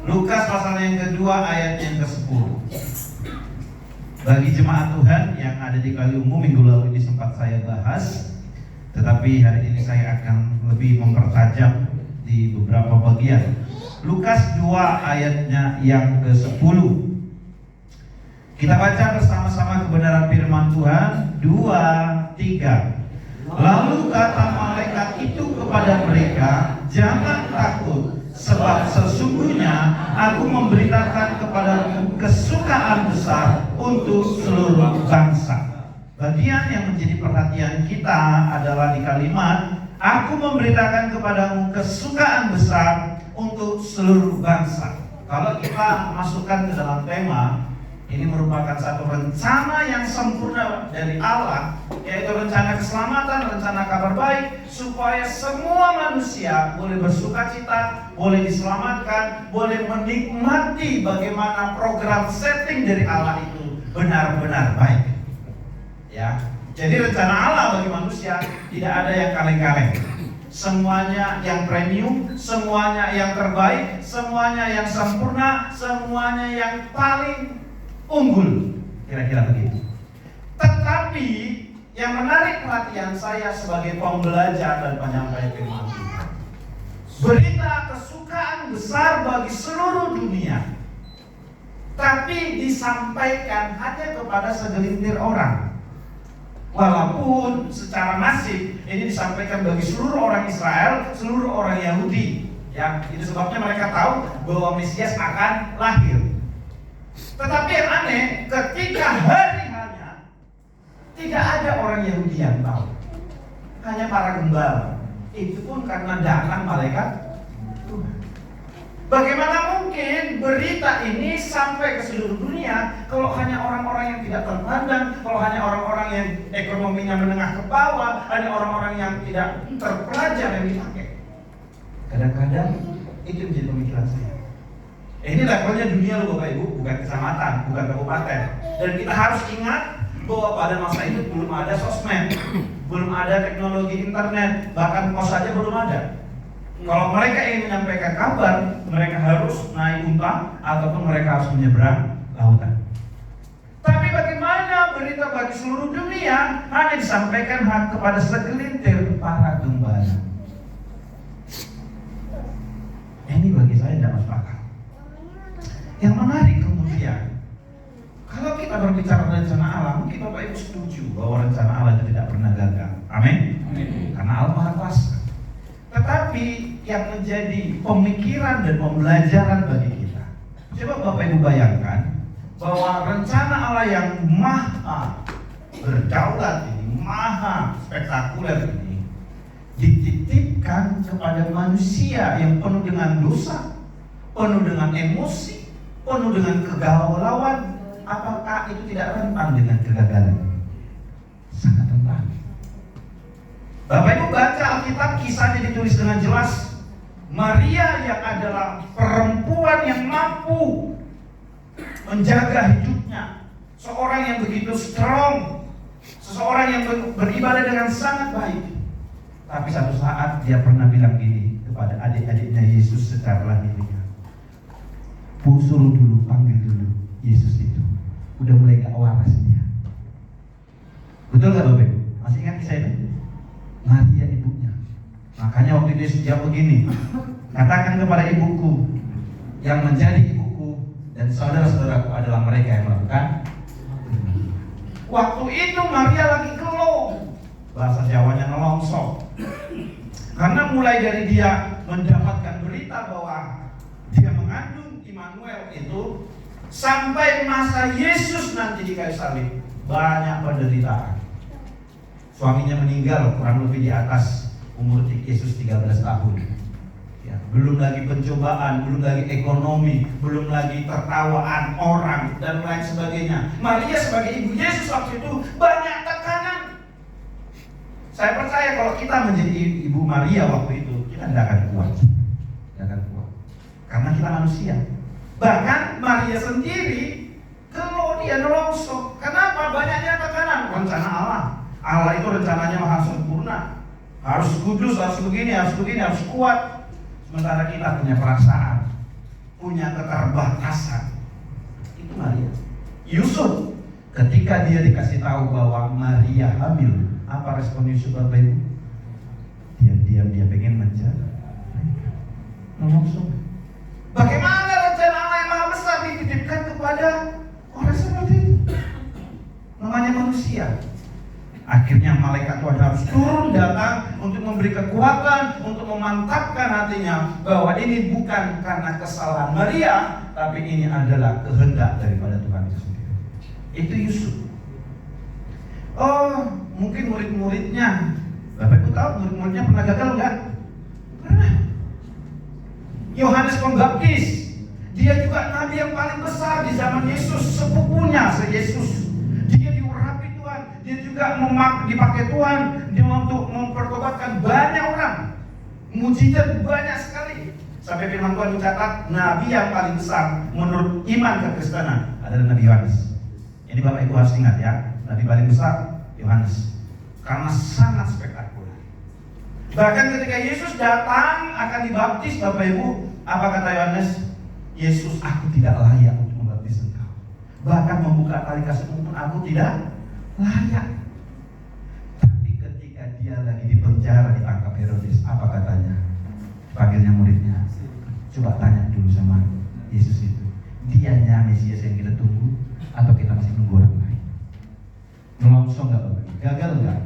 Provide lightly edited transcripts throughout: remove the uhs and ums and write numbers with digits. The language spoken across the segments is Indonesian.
Lukas pasal yang kedua ayat yang ke-10. Bagi jemaat Tuhan yang ada di Kaliummu, minggu lalu ini sempat saya bahas, tetapi hari ini saya akan lebih mempertajam di beberapa bagian. Lukas 2 ayatnya yang ke-10. Kita baca bersama-sama kebenaran firman Tuhan. 2, 3. Lalu kata malaikat itu kepada mereka, "Jangan takut, sebab sesungguhnya aku memberitakan kepadamu kesukaan besar untuk seluruh bangsa." Bagian yang menjadi perhatian kita adalah di kalimat, "Aku memberitakan kepadamu kesukaan besar untuk seluruh bangsa." Kalau kita masukkan ke dalam tema, ini merupakan satu rencana yang sempurna dari Allah, yaitu rencana keselamatan, rencana kabar baik, supaya semua manusia boleh bersukacita, boleh diselamatkan, boleh menikmati bagaimana program setting dari Allah itu benar-benar baik. Ya, jadi rencana Allah bagi manusia tidak ada yang kaleng-kaleng. Semuanya yang premium, semuanya yang terbaik, semuanya yang sempurna, semuanya yang paling unggul, kira-kira begitu. Tetapi yang menarik perhatian saya sebagai pembelajar dan penyampai firman Tuhan, berita kesukaan besar bagi seluruh dunia, tapi disampaikan hanya kepada segelintir orang. Walaupun secara masif ini disampaikan bagi seluruh orang Israel, seluruh orang Yahudi. Ya, itu sebabnya mereka tahu bahwa Mesias akan lahir. Tetapi yang aneh, ketika hari hanya tidak ada orang Yahudi yang tahu, hanya para gembala. Itu pun karena datang malaikat Tuhan. Bagaimana mungkin berita ini sampai ke seluruh dunia kalau hanya orang-orang yang tidak terpandang, kalau hanya orang-orang yang ekonominya menengah ke bawah, hanya orang-orang yang tidak terpelajar yang dipakai? Kadang-kadang itu menjadi pemikiran saya. Ini levelnya dunia loh Bapak Ibu, bukan kecamatan, bukan kabupaten. Dan kita harus ingat bahwa pada masa itu belum ada sosmed, belum ada teknologi internet, bahkan pos saja belum ada. Kalau mereka ingin menyampaikan kabar, mereka harus naik unta ataupun mereka harus menyeberang lautan. Tapi bagaimana berita bagi seluruh dunia hanya disampaikan kepada segelintir para gembala? Ini bagi saya tidak masuk akal. Yang menarik kemudian, kalau kita berbicara rencana Allah, mungkin Bapak Ibu setuju bahwa rencana Allah itu tidak pernah gagal. Amin? Karena Allah Maha Kuasa. Tetapi yang menjadi pemikiran dan pembelajaran bagi kita, coba Bapak Ibu bayangkan bahwa rencana Allah yang maha berdaulat ini, maha spektakuler ini, dititipkan kepada manusia yang penuh dengan dosa, penuh dengan emosi, penuh dengan kegalauan. Apakah itu tidak rentan dengan kegagalan? Sangat rentan. Bapak Ibu baca Alkitab, kisahnya ditulis dengan jelas. Maria yang adalah perempuan yang mampu menjaga hidupnya, seorang yang begitu strong, seseorang yang beribadah dengan sangat baik. Tapi satu saat dia pernah bilang gini kepada adik-adiknya Yesus secara lahiriah, suruh dulu, panggil dulu Yesus itu. Udah mulai gak waras dia. Betul gak Bapak Ibu? Masih ingat kisah itu? Maria ibunya. Makanya waktu itu dia begini, katakan kepada ibuku yang menjadi ibuku dan saudara-saudaraku adalah mereka yang melakukan. Waktu itu Maria lagi keluh, bahasa Jawanya nelongsong. Karena mulai dari dia mendapatkan berita bahwa dia mengandung Immanuel itu, sampai masa Yesus nanti di kayu salib, banyak penderitaan. Suaminya meninggal kurang lebih di atas umur Yesus 13 tahun. Ya, belum lagi pencobaan, belum lagi ekonomi, belum lagi tertawaan orang dan lain sebagainya. Maria sebagai ibu Yesus waktu itu banyak tekanan. Saya percaya kalau kita menjadi ibu Maria waktu itu, kita tidak akan kuat. Tidak akan kuat. Karena kita manusia. Bahkan Maria sendiri, kalau dia nelongsong, kenapa? Banyaknya tekanan. Rencana Allah. Allah itu rencananya maha sempurna. Harus kudus, harus begini, harus kuat. Sementara kita punya perasaan, punya keterbatasan. Itu Maria. Yusuf, ketika dia dikasih tahu bahwa Maria hamil, apa respon Yusuf, Bapak Ibu? Diam-diam dia pengen mencari. Bagaimana rencana Allah yang maha besar dititipkan kepada orang seperti itu? Namanya manusia. Akhirnya malaikat Tuhan harus turun datang untuk memberi kekuatan, untuk memantapkan hatinya bahwa ini bukan karena kesalahan Maria, tapi ini adalah kehendak daripada Tuhan itu sendiri. Itu Yusuf. Oh, mungkin murid-muridnya, Bapak Ibu tahu murid-muridnya pernah gagal enggak? Pernah. Yohanes Pembaptis, dia juga nabi yang paling besar di zaman Yesus, sepupunya Yesus. Dia diurapi Tuhan, dia juga dipakai Tuhan dia untuk mempertobatkan banyak orang. Mujizat banyak sekali. Sampai firman Tuhan mencatat nabi yang paling besar menurut iman kekristenan adalah Nabi Yohanes. Ini Bapak Ibu harus ingat ya, nabi paling besar Yohanes, karena sangat spektakuler. Bahkan ketika Yesus datang akan dibaptis, Bapak Ibu, apa kata Yohanes? Yesus, aku tidak layak untuk membaptis engkau. Bahkan membuka tali kasutmu pun aku tidak layak. Tapi ketika dia lagi di penjara ditangkap Herodes, apa katanya? Panggilnya muridnya. Coba tanya dulu sama Yesus itu, dianya Mesias yang kita tunggu atau kita masih nunggu orang lain? Melongsong nggak Bapak? Gagal nggak?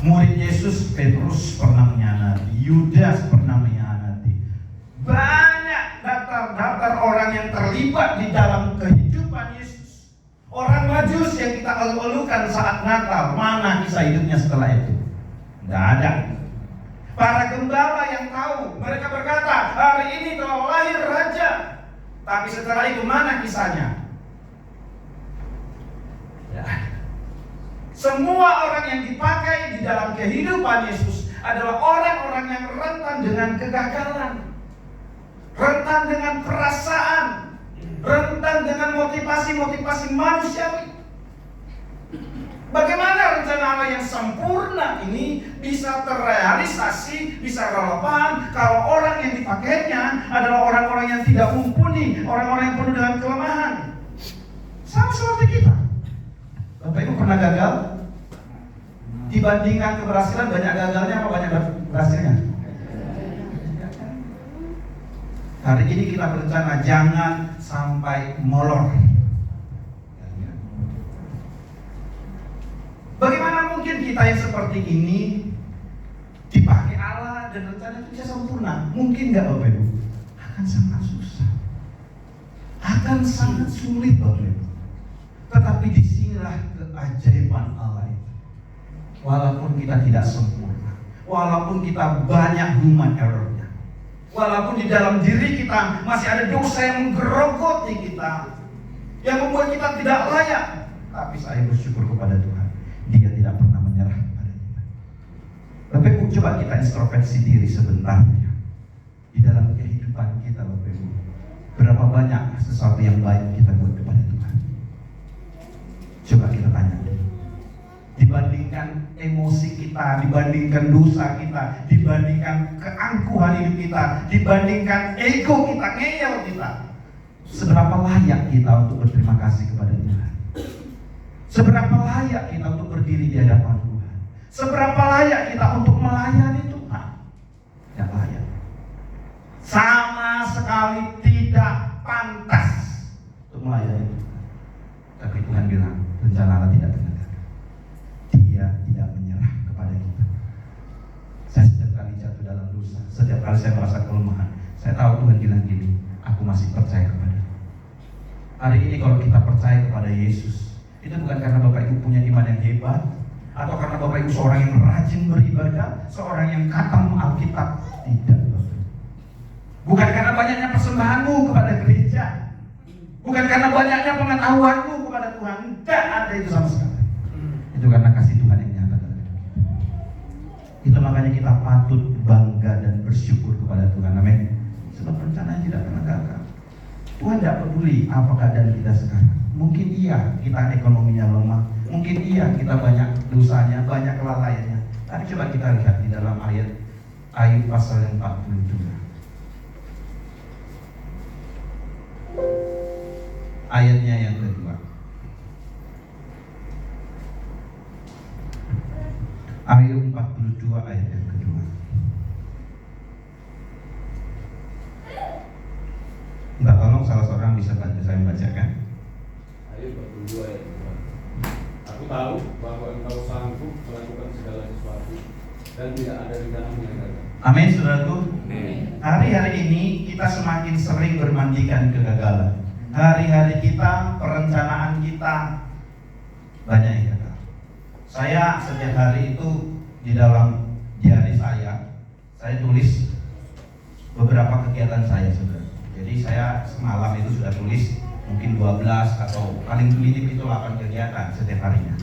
Murid Yesus, Petrus pernah mengkhianati, Yudas pernah mengkhianati. Banyak daftar orang yang terlibat di dalam kehidupan Yesus. Orang Majus yang kita elu-elukan saat Natal, mana kisah hidupnya setelah itu? Nggak ada. Para gembala yang tahu, mereka berkata, hari ini telah lahir raja. Tapi setelah itu mana kisahnya? Ya. Semua orang yang dipakai di dalam kehidupan Yesus adalah orang-orang yang rentan dengan kegagalan, rentan dengan perasaan, rentan dengan motivasi-motivasi manusiawi. Bagaimana rencana Allah yang sempurna ini bisa terrealisasi, bisa relevan kalau orang yang dipakainya adalah orang-orang yang tidak mumpuni, orang-orang yang penuh dengan kelemahan. Sama seperti kita. Bapak Ibu pernah gagal? Dibandingkan keberhasilan, banyak gagalnya apa banyak berhasilnya? Hari ini kita berencana jangan sampai molor. Bagaimana mungkin kita yang seperti ini dipakai Allah dan rencana itu bisa sempurna? Mungkin nggak Bapak Ibu? Akan sangat susah, akan sangat sulit Bapak Ibu. Tetapi disinilah keajaiban Allah itu. Walaupun kita tidak sempurna, walaupun kita banyak human errornya, walaupun di dalam diri kita masih ada dosa yang menggerogoti kita, yang membuat kita tidak layak, tapi saya bersyukur kepada Tuhan, Dia tidak pernah menyerah kepada kita. Bapak Ibu, coba kita introspeksi diri sebentar ya. Di dalam kehidupan kita Bapak Ibu, berapa banyak sesuatu yang baik kita buat kepada Tuhan? Coba kita tanya dulu. Dibandingkan emosi kita, dibandingkan dosa kita, dibandingkan keangkuhan hidup kita, dibandingkan ego kita, ngeyel kita, seberapa layak kita untuk berterima kasih kepada Tuhan? Seberapa layak kita untuk berdiri di hadapan Tuhan? Seberapa layak kita untuk melayani Tuhan? Tidak layak. Sama sekali tidak pantas untuk melayani Tuhan. Tapi Tuhan bilang, rencana Allah tidak benar. Dia tidak menyerah kepada kita. Saya setiap kali jatuh dalam dosa, setiap kali saya merasa kelemahan, saya tahu Tuhan bilang gini, aku masih percaya kepada. Hari ini kalau kita percaya kepada Yesus, itu bukan karena Bapak Ibu punya iman yang hebat, atau karena Bapak Ibu seorang yang rajin beribadah, seorang yang khatam Alkitab. Tidak, Bapak. Bukan karena banyaknya persembahanmu kepada gereja, bukan karena banyaknya pengetahuanmu kepada Tuhan. Tidak ada itu sama sekali. Itu karena kasih Tuhan yang nyata dalam hidup kita. Itu makanya kita patut bangga dan bersyukur kepada Tuhan. Amin. Sebab rencananya tidak pernah gagal. Tuhan tidak peduli apa keadaan kita sekarang. Mungkin iya kita ekonominya lemah, mungkin iya kita banyak dosanya, banyak kelalaiannya. Tapi coba kita lihat di dalam ayat Ayub pasal yang 42. 42 ayat yang kedua. Mbak, tolong salah seorang bisa bantu saya membacakan. Ayat 42 ayat 2. Aku tahu bahwa engkau sanggup melakukan segala sesuatu dan tidak ada rencanamu yang gagal. Amin, saudaraku. Amin. Hari-hari ini kita semakin sering bermandikan kegagalan. Hari-hari kita, perencanaan kita banyak yang gagal. Saya setiap hari itu di dalam diari saya tulis beberapa kegiatan saya, saudara. Jadi saya semalam itu sudah tulis mungkin 12 atau paling minim itu 8 kegiatan setiap harinya.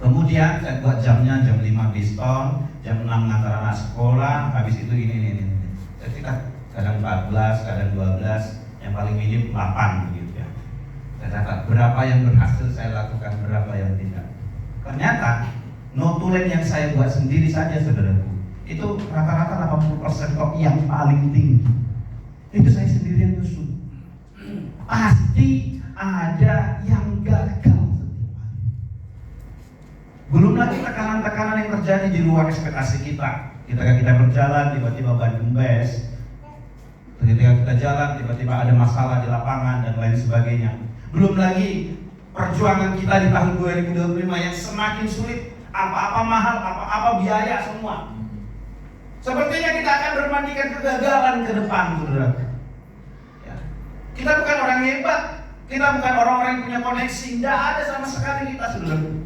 Kemudian saya buat jamnya jam 5 biston, jam 6 ngantar anak sekolah, habis itu ini. Jadi kadang 14, kadang 12, yang paling minim 8 gitu ya. Saya catat berapa yang berhasil saya lakukan, berapa yang tidak. Ternyata notulen yang saya buat sendiri saja, saudaraku, itu rata-rata 80% kok yang paling tinggi. Itu saya sendiri yang nyusun. Pasti ada yang gagal. Belum lagi tekanan-tekanan yang terjadi di luar ekspektasi kita. Ketika kita berjalan, tiba-tiba ban gembes. Ketika kita jalan, tiba-tiba ada masalah di lapangan dan lain sebagainya. Belum lagi perjuangan kita di tahun 2025 yang semakin sulit. Apa-apa mahal, apa-apa biaya semua. Sepertinya kita akan bermandikan kegagalan ke depan, saudara. Ya. Kita bukan orang hebat, kita bukan orang-orang yang punya koneksi. Tidak ada sama sekali kita, saudara.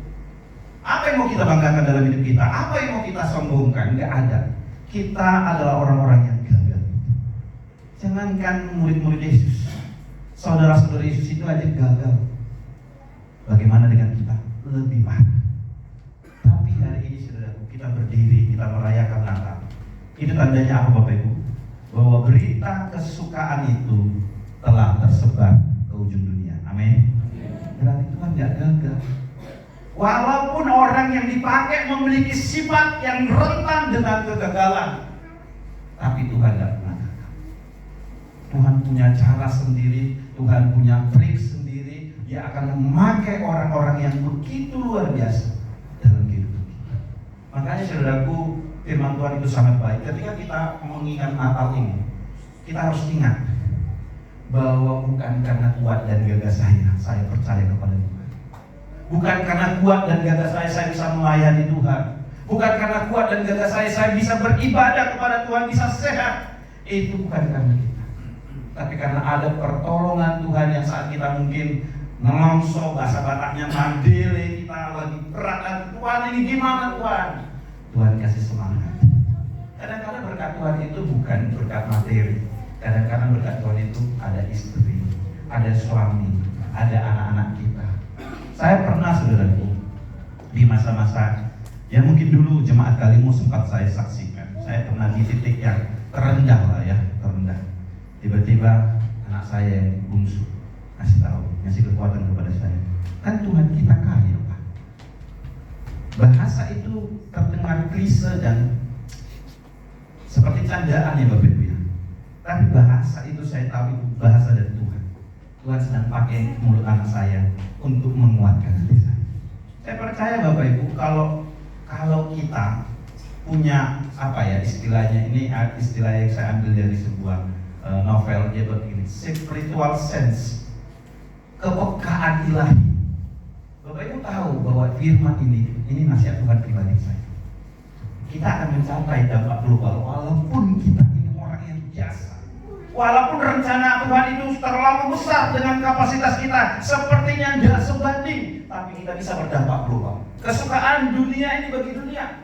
Apa yang mau kita banggakan dalam hidup kita? Apa yang mau kita sombongkan? Nggak ada. Kita adalah orang-orang yang gagal. Jangankan murid-murid Yesus, saudara-saudara Yesus itu aja gagal. Bagaimana dengan kita? Lebih parah. Tapi hari ini, saudaraku, kita berdiri, kita merayakan Natal. Itu tandanya apa, Bapak Ibu? Bahwa berita kesukaan itu telah tersebar ke ujung dunia. Amin. Berarti Tuhan nggak gagal. Walaupun orang yang dipakai memiliki sifat yang rentan dengan kegagalan, tapi Tuhan tidak pernah gagal. Tuhan punya cara sendiri, Tuhan punya trik sendiri. Dia akan memakai orang-orang yang begitu luar biasa dalam kehidupan kita. Makanya, saudaraku, firman Tuhan itu sangat baik. Ketika kita mengingat Natal ini, kita harus ingat bahwa bukan karena kuat dan gagah saya percaya kepada Tuhan. Bukan karena kuat dan gagah saya bisa melayani Tuhan. Bukan karena kuat dan gagah saya bisa beribadah kepada Tuhan, bisa sehat. Itu bukan karena kita, tapi karena ada pertolongan Tuhan yang saat kita mungkin nelongso, bahasa Bataknya mandele, kita lagi berat. Tuhan, ini gimana Tuhan? Tuhan kasih semangat. Kadang-kadang berkat Tuhan itu bukan berkat materi. Kadang-kadang berkat Tuhan itu ada istri, ada suami, ada anak-anak kita. Saya pernah, saudaraku, di masa-masa yang mungkin dulu jemaat Kalimu sempat saya saksikan. Saya pernah di titik yang terendah lah ya, terendah. Tiba-tiba anak saya yang bungsu ngasih kekuatan kepada saya. Kan Tuhan kita kaya, Pak. Bahasa itu terdengar klise dan seperti candaan ya, Bapak Ibu ya. Tapi bahasa itu saya tahu itu bahasa dari Tuhan. Tuhan sedang pakai mulut anak saya untuk menguatkan hati saya. Saya percaya, Bapak Ibu, kalau kita punya apa ya istilahnya, ini istilah yang saya ambil dari sebuah novel, dia begini, spiritual sense, kepekaan ilahi. Bapak Ibu tahu bahwa firman ini nasihat Tuhan pribadi saya. Kita akan mencapai dampak global walaupun kita ini orang yang biasa. Walaupun rencana Tuhan itu terlalu besar dengan kapasitas kita, sepertinya tidak sebanding, tapi kita bisa berdampak global. Kesukaan dunia ini bagi dunia.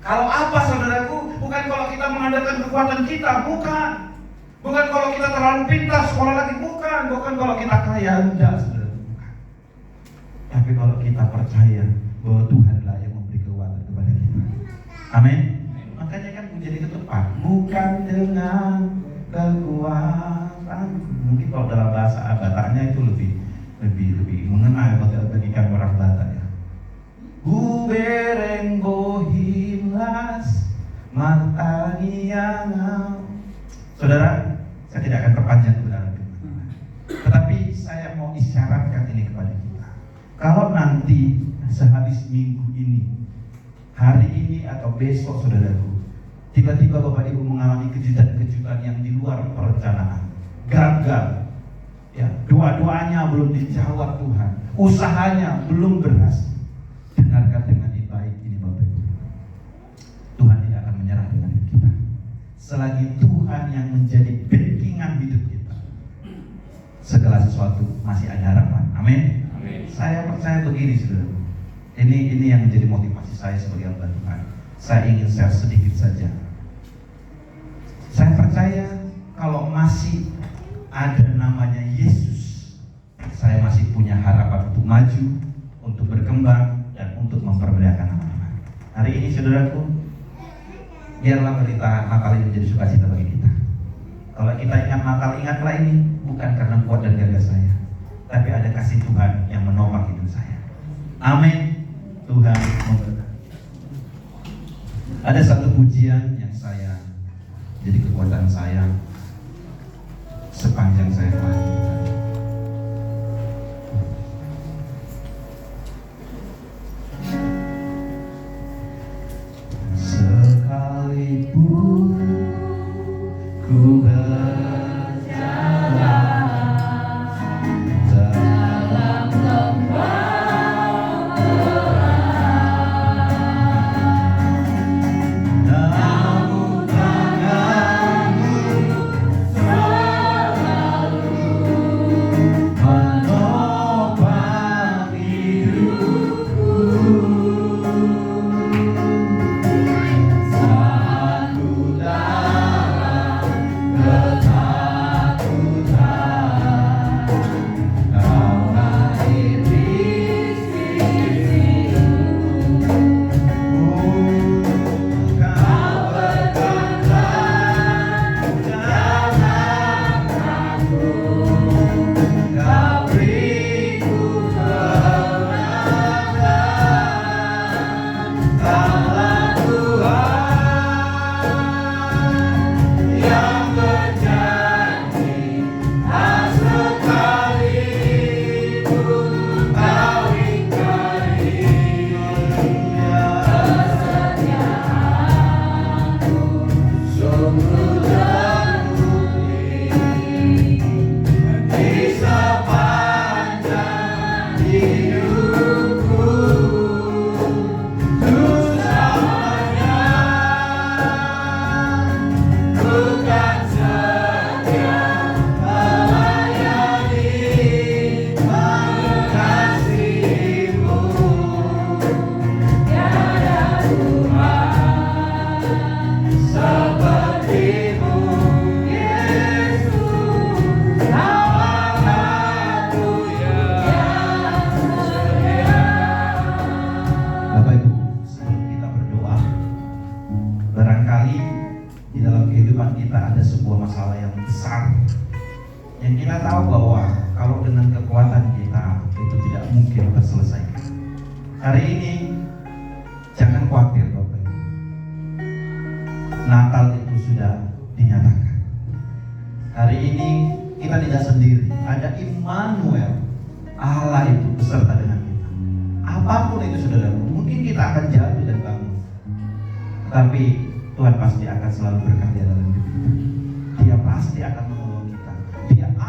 Kalau apa, saudaraku? Bukan kalau kita mengandalkan kekuatan kita, bukan. Bukan kalau kita terlalu pintar sekolah lagi, bukan. Bukan kalau kita kaya, enggak, saudaraku, bukan. Tapi kalau kita percaya bahwa Tuhanlah yang memberi kekuatan kepada kita. Amin. Makanya kan menjadi ketepat, bukan dengan kekuatan. Mungkin kalau dalam bahasa Bataknya itu lebih mengena bagi kami orang Batak ya. Bubereng bohimlas mataniangau. Saudara, saya tidak akan perpanjang kebenaran itu. Tetapi saya mau isyaratkan ini kepada kita. Kalau nanti sehabis minggu ini, hari ini atau kalau besok saudaraku tiba-tiba Bapak Ibu mengalami kejutan-kejutan yang di luar perencanaan, gagal, ya, doa-doanya belum dijawab Tuhan, usahanya belum berhasil. Dengarkan dengan baik ini Bapak Ibu, Tuhan tidak akan menyerah dengan hidup kita. Selagi Tuhan yang menjadi backingan hidup kita, segala sesuatu masih ada harapan. Amin. Saya percaya begini saudara. Ini yang menjadi motivasi saya sebagai hamba Tuhan. Saya ingin share sedikit saja. Saya percaya kalau masih ada namanya Yesus, saya masih punya harapan untuk maju, untuk berkembang, dan untuk mempermuliakan nama Tuhan. Hari ini saudaraku, biarlah berita Natal ini menjadi sukacita bagi kita. Kalau kita ingat Natal, ingatlah ini bukan karena kuat dan gagah saya, tapi ada kasih Tuhan yang menopang hidup saya. Amin. Tuhan memberkati. Ada satu pujian yang saya jadi kekuatan saya sepanjang saya melayani. Sekalipun ku yang kita tahu bahwa kalau dengan kekuatan kita itu tidak mungkin terselesaikan. Hari ini jangan khawatir Bapak Ibu, Natal itu sudah dinyatakan. Hari ini kita tidak sendiri, ada Immanuel, Allah itu beserta dengan kita. Apapun itu saudara, mungkin kita akan jatuh dan bangun, tapi Tuhan pasti akan selalu berkarya dalam hidup kita.